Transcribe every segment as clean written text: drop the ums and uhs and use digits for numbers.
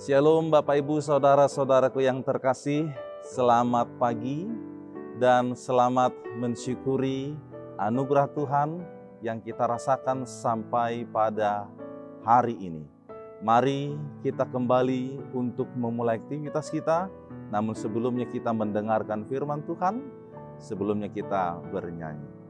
Shalom Bapak Ibu Saudara-saudaraku yang terkasih, selamat pagi dan selamat mensyukuri anugerah Tuhan yang kita rasakan sampai pada hari ini. Mari kita kembali untuk memulai aktivitas kita, namun sebelumnya kita mendengarkan firman Tuhan, sebelumnya kita bernyanyi.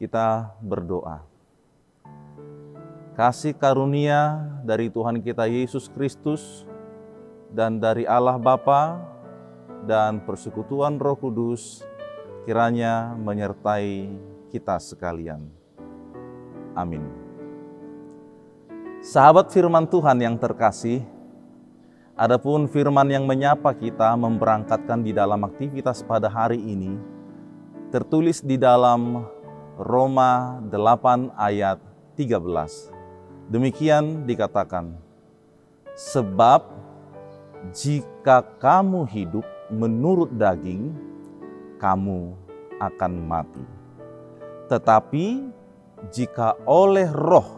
Kita berdoa. Kasih karunia dari Tuhan kita Yesus Kristus dan dari Allah Bapa dan persekutuan Roh Kudus kiranya menyertai kita sekalian. Amin. Sahabat firman Tuhan yang terkasih, adapun firman yang menyapa kita memberangkatkan di dalam aktivitas pada hari ini tertulis di dalam Roma 8 ayat 13. Demikian dikatakan, sebab jika kamu hidup menurut daging, kamu akan mati. Tetapi jika oleh roh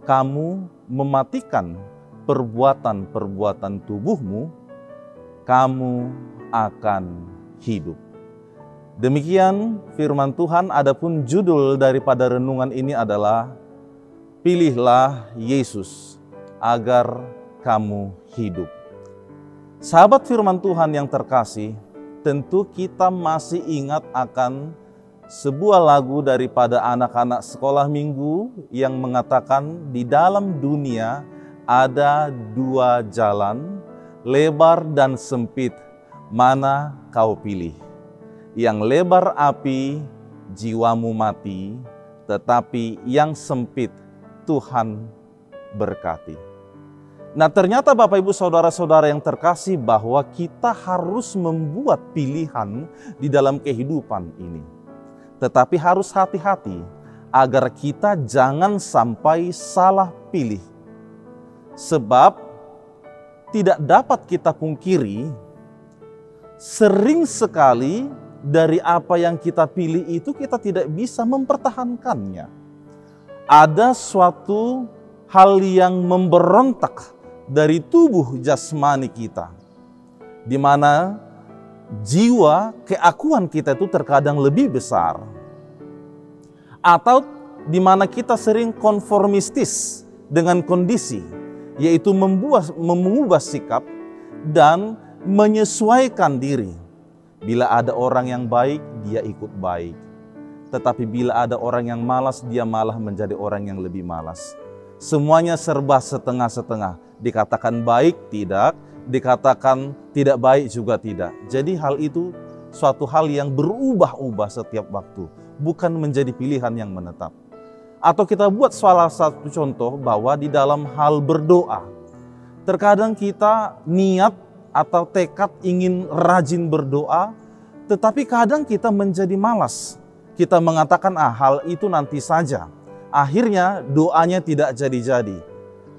kamu mematikan perbuatan-perbuatan tubuhmu, kamu akan hidup. Demikian firman Tuhan. Adapun judul daripada renungan ini adalah Pilihlah Yesus agar kamu hidup. Sahabat firman Tuhan yang terkasih, tentu kita masih ingat akan sebuah lagu daripada anak-anak sekolah minggu yang mengatakan di dalam dunia ada dua jalan, lebar dan sempit, mana kau pilih? Yang lebar api, jiwamu mati, tetapi yang sempit Tuhan berkati. Nah, ternyata Bapak Ibu Saudara-saudara yang terkasih bahwa kita harus membuat pilihan di dalam kehidupan ini. Tetapi harus hati-hati agar kita jangan sampai salah pilih. Sebab tidak dapat kita pungkiri, sering sekali dari apa yang kita pilih itu kita tidak bisa mempertahankannya. Ada suatu hal yang memberontak dari tubuh jasmani kita, di mana jiwa keakuan kita itu terkadang lebih besar. Atau di mana kita sering konformistis dengan kondisi, yaitu mengubah sikap dan menyesuaikan diri. Bila ada orang yang baik, dia ikut baik. Tetapi bila ada orang yang malas, dia malah menjadi orang yang lebih malas. Semuanya serba setengah-setengah. Dikatakan baik, tidak. Dikatakan tidak baik juga tidak. Jadi hal itu suatu hal yang berubah-ubah setiap waktu. Bukan menjadi pilihan yang menetap. Atau kita buat salah satu contoh bahwa di dalam hal berdoa. Terkadang kita niat atau tekad ingin rajin berdoa, tetapi kadang kita menjadi malas. Kita mengatakan hal itu nanti saja. Akhirnya doanya tidak jadi-jadi.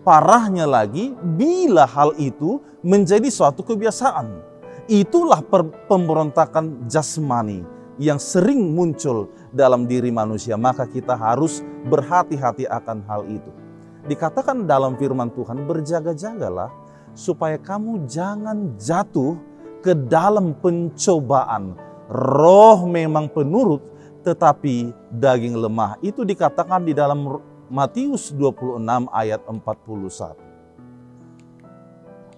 Parahnya lagi, bila hal itu menjadi suatu kebiasaan. Itulah pemberontakan jasmani yang sering muncul dalam diri manusia. Maka kita harus berhati-hati akan hal itu. Dikatakan dalam firman Tuhan, berjaga-jagalah supaya kamu jangan jatuh ke dalam pencobaan. Roh memang penurut, tetapi daging lemah. Itu dikatakan di dalam Matius 26 ayat 41.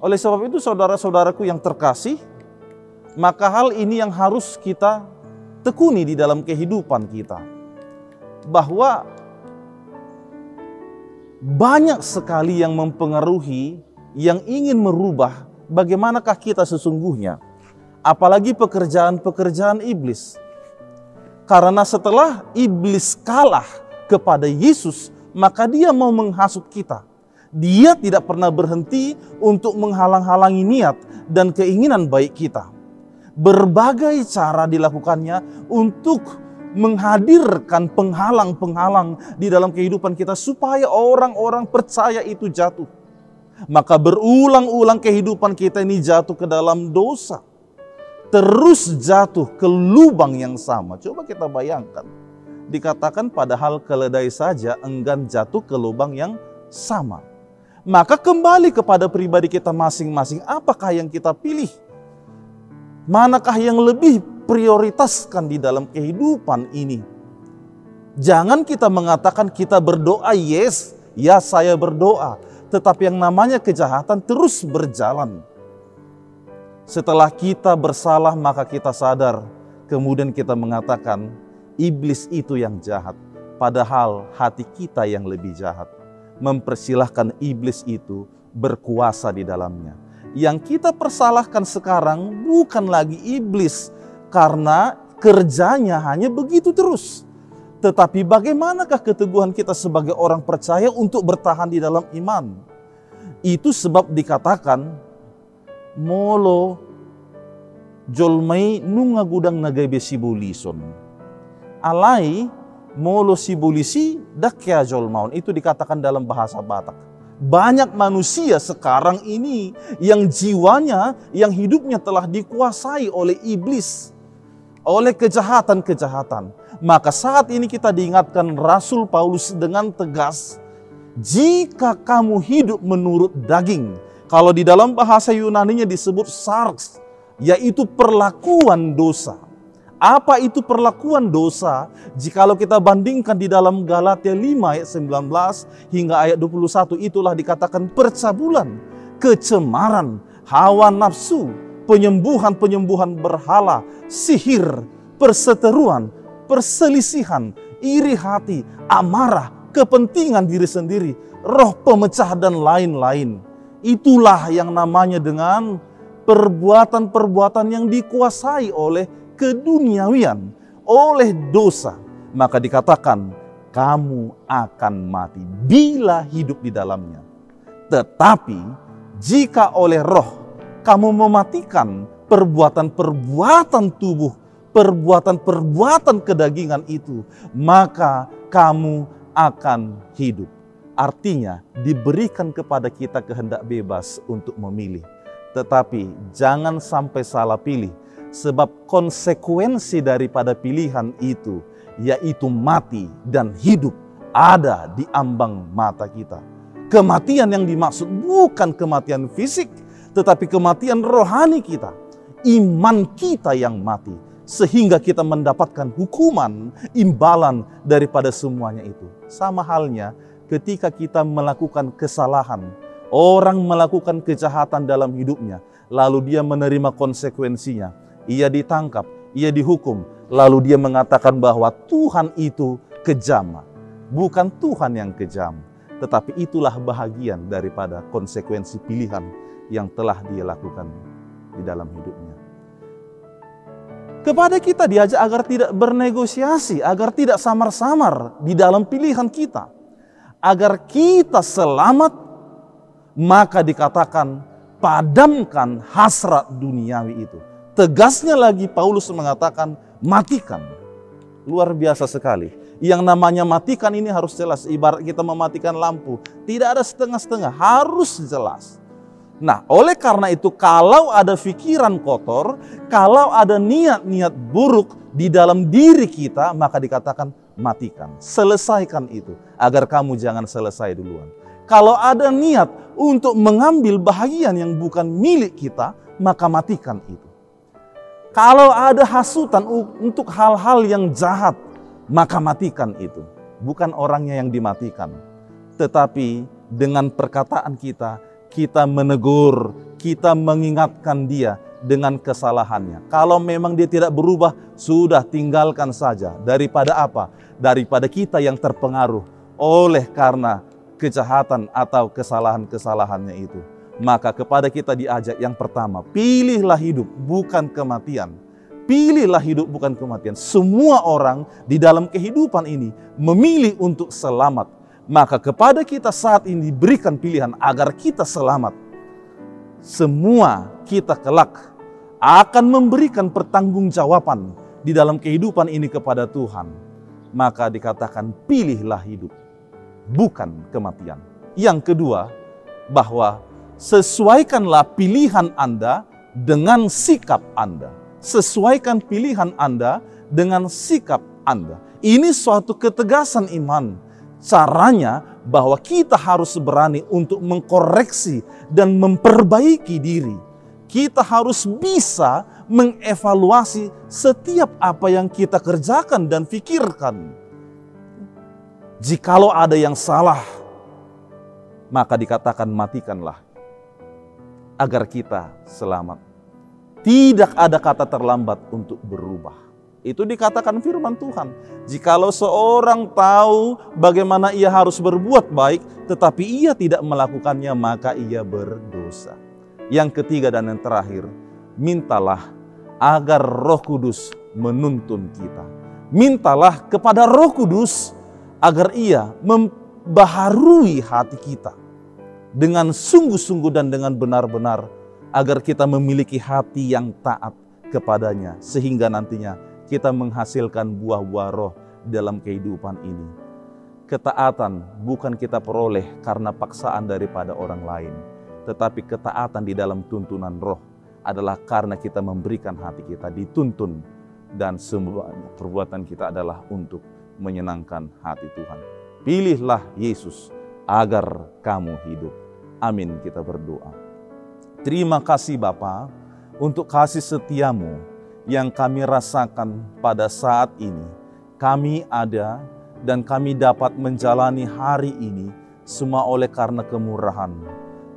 Oleh sebab itu saudara-saudaraku yang terkasih, maka hal ini yang harus kita tekuni di dalam kehidupan kita. Bahwa banyak sekali yang mempengaruhi, yang ingin merubah bagaimanakah kita sesungguhnya. Apalagi pekerjaan-pekerjaan iblis. Karena setelah iblis kalah kepada Yesus, maka dia mau menghasut kita. Dia tidak pernah berhenti untuk menghalang-halangi niat dan keinginan baik kita. Berbagai cara dilakukannya untuk menghadirkan penghalang-penghalang di dalam kehidupan kita supaya orang-orang percaya itu jatuh. Maka berulang-ulang kehidupan kita ini jatuh ke dalam dosa. Terus jatuh ke lubang yang sama. Coba kita bayangkan. Dikatakan padahal keledai saja enggan jatuh ke lubang yang sama. Maka kembali kepada pribadi kita masing-masing. Apakah yang kita pilih? Manakah yang lebih prioritaskan di dalam kehidupan ini? Jangan kita mengatakan kita berdoa, yes, ya saya berdoa. Tetapi yang namanya kejahatan terus berjalan. Setelah kita bersalah maka kita sadar. Kemudian kita mengatakan iblis itu yang jahat. Padahal hati kita yang lebih jahat. Mempersilahkan iblis itu berkuasa di dalamnya. Yang kita persalahkan sekarang bukan lagi iblis. Karena kerjanya hanya begitu terus. Tetapi bagaimanakah keteguhan kita sebagai orang percaya untuk bertahan di dalam iman? Itu sebab dikatakan, molo jolmai nunga gudang nagai besibulison. Alai molo sibulisi dakya jolmaun. Itu dikatakan dalam bahasa Batak. Banyak manusia sekarang ini yang jiwanya, yang hidupnya telah dikuasai oleh iblis. Oleh kejahatan-kejahatan. Maka saat ini kita diingatkan Rasul Paulus dengan tegas, jika kamu hidup menurut daging, kalau di dalam bahasa Yunaninya disebut sarx, yaitu perlakuan dosa. Apa itu perlakuan dosa? Jikalau kita bandingkan di dalam Galatia 5 ayat 19 hingga ayat 21, itulah dikatakan percabulan, kecemaran, hawa nafsu, penyembuhan-penyembuhan berhala, sihir, perseteruan, perselisihan, iri hati, amarah, kepentingan diri sendiri, roh pemecah dan lain-lain. Itulah yang namanya dengan perbuatan-perbuatan yang dikuasai oleh keduniawian, oleh dosa. Maka dikatakan kamu akan mati bila hidup di dalamnya. Tetapi jika oleh roh kamu mematikan perbuatan-perbuatan tubuh, perbuatan-perbuatan kedagingan itu, maka kamu akan hidup. Artinya diberikan kepada kita kehendak bebas untuk memilih. Tetapi jangan sampai salah pilih, sebab konsekuensi daripada pilihan itu, yaitu mati dan hidup, ada di ambang mata kita. Kematian yang dimaksud bukan kematian fisik, tetapi kematian rohani kita. iman kita yang mati. Sehingga kita mendapatkan hukuman, imbalan daripada semuanya itu. Sama halnya ketika kita melakukan kesalahan, orang melakukan kejahatan dalam hidupnya, lalu dia menerima konsekuensinya. Ia ditangkap, ia dihukum, lalu dia mengatakan bahwa Tuhan itu kejam. Bukan Tuhan yang kejam, tetapi itulah bahagian daripada konsekuensi pilihan yang telah dia lakukan di dalam hidupnya. Kepada kita diajak agar tidak bernegosiasi, agar tidak samar-samar di dalam pilihan kita. Agar kita selamat, maka dikatakan padamkan hasrat duniawi itu. Tegasnya lagi Paulus mengatakan matikan. Luar biasa sekali. Yang namanya matikan ini harus jelas. Ibarat kita mematikan lampu. Tidak ada setengah-setengah, harus jelas. Nah, oleh karena itu kalau ada pikiran kotor, kalau ada niat-niat buruk di dalam diri kita, maka dikatakan matikan. Selesaikan itu, agar kamu jangan selesai duluan. Kalau ada niat untuk mengambil bahagian yang bukan milik kita, maka matikan itu. Kalau ada hasutan untuk hal-hal yang jahat, maka matikan itu. Bukan orangnya yang dimatikan, tetapi dengan perkataan kita menegur, kita mengingatkan dia dengan kesalahannya. Kalau memang dia tidak berubah, sudah tinggalkan saja. Daripada apa? Daripada kita yang terpengaruh oleh karena kejahatan atau kesalahan-kesalahannya itu. Maka kepada kita diajak yang pertama, pilihlah hidup bukan kematian. Pilihlah hidup bukan kematian. Semua orang di dalam kehidupan ini memilih untuk selamat. Maka kepada kita saat ini diberikan pilihan agar kita selamat. Semua kita kelak akan memberikan pertanggungjawaban di dalam kehidupan ini kepada Tuhan. Maka dikatakan pilihlah hidup, bukan kematian. Yang kedua, bahwa sesuaikanlah pilihan Anda dengan sikap Anda. Sesuaikan pilihan Anda dengan sikap Anda. Ini suatu ketegasan iman. Caranya bahwa kita harus berani untuk mengkoreksi dan memperbaiki diri. Kita harus bisa mengevaluasi setiap apa yang kita kerjakan dan pikirkan. Jikalau ada yang salah, maka dikatakan matikanlah agar kita selamat. Tidak ada kata terlambat untuk berubah. Itu dikatakan firman Tuhan. Jikalau seorang tahu bagaimana ia harus berbuat baik, tetapi ia tidak melakukannya, maka ia berdosa. Yang ketiga dan yang terakhir, mintalah agar Roh Kudus menuntun kita. Mintalah kepada Roh Kudus agar ia membaharui hati kita dengan sungguh-sungguh dan dengan benar-benar, agar kita memiliki hati yang taat kepadanya, sehingga nantinya kita menghasilkan buah-buah roh dalam kehidupan ini. Ketaatan bukan kita peroleh karena paksaan daripada orang lain, tetapi ketaatan di dalam tuntunan roh adalah karena kita memberikan hati kita dituntun, dan semua perbuatan kita adalah untuk menyenangkan hati Tuhan. Pilihlah Yesus agar kamu hidup. Amin, kita berdoa. Terima kasih Bapa untuk kasih setiamu yang kami rasakan pada saat ini. Kami ada dan kami dapat menjalani hari ini semua oleh karena kemurahan.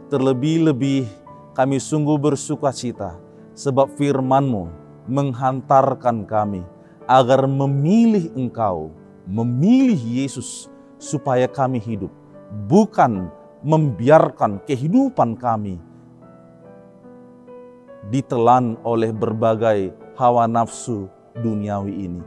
Terlebih-lebih kami sungguh bersukacita sebab firman-Mu menghantarkan kami agar memilih Engkau, memilih Yesus supaya kami hidup, bukan membiarkan kehidupan kami ditelan oleh berbagai hawa nafsu duniawi ini,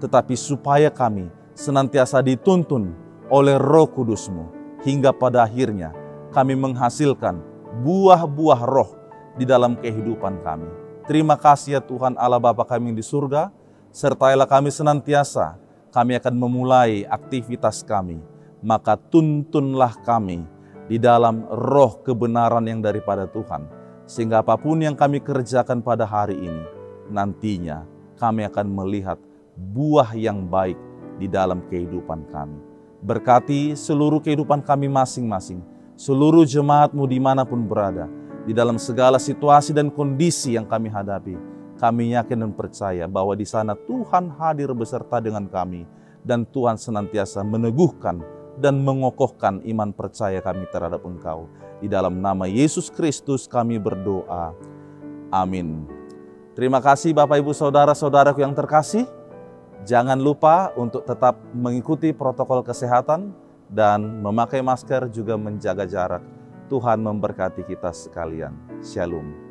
tetapi supaya kami senantiasa dituntun oleh Roh Kudus-Mu, hingga pada akhirnya kami menghasilkan buah-buah roh di dalam kehidupan kami. Terima kasih ya Tuhan Allah Bapa kami di surga, sertailah kami senantiasa, kami akan memulai aktivitas kami, maka tuntunlah kami di dalam roh kebenaran yang daripada Tuhan, sehingga apapun yang kami kerjakan pada hari ini, nantinya kami akan melihat buah yang baik di dalam kehidupan kami. Berkati seluruh kehidupan kami masing-masing, seluruh jemaat-Mu dimanapun berada. Di dalam segala situasi dan kondisi yang kami hadapi, kami yakin dan percaya bahwa di sana Tuhan hadir beserta dengan kami, dan Tuhan senantiasa meneguhkan dan mengokohkan iman percaya kami terhadap Engkau. Di dalam nama Yesus Kristus kami berdoa. Amin. Terima kasih Bapak Ibu Saudara-saudaraku yang terkasih. Jangan lupa untuk tetap mengikuti protokol kesehatan dan memakai masker, juga menjaga jarak. Tuhan memberkati kita sekalian. Shalom.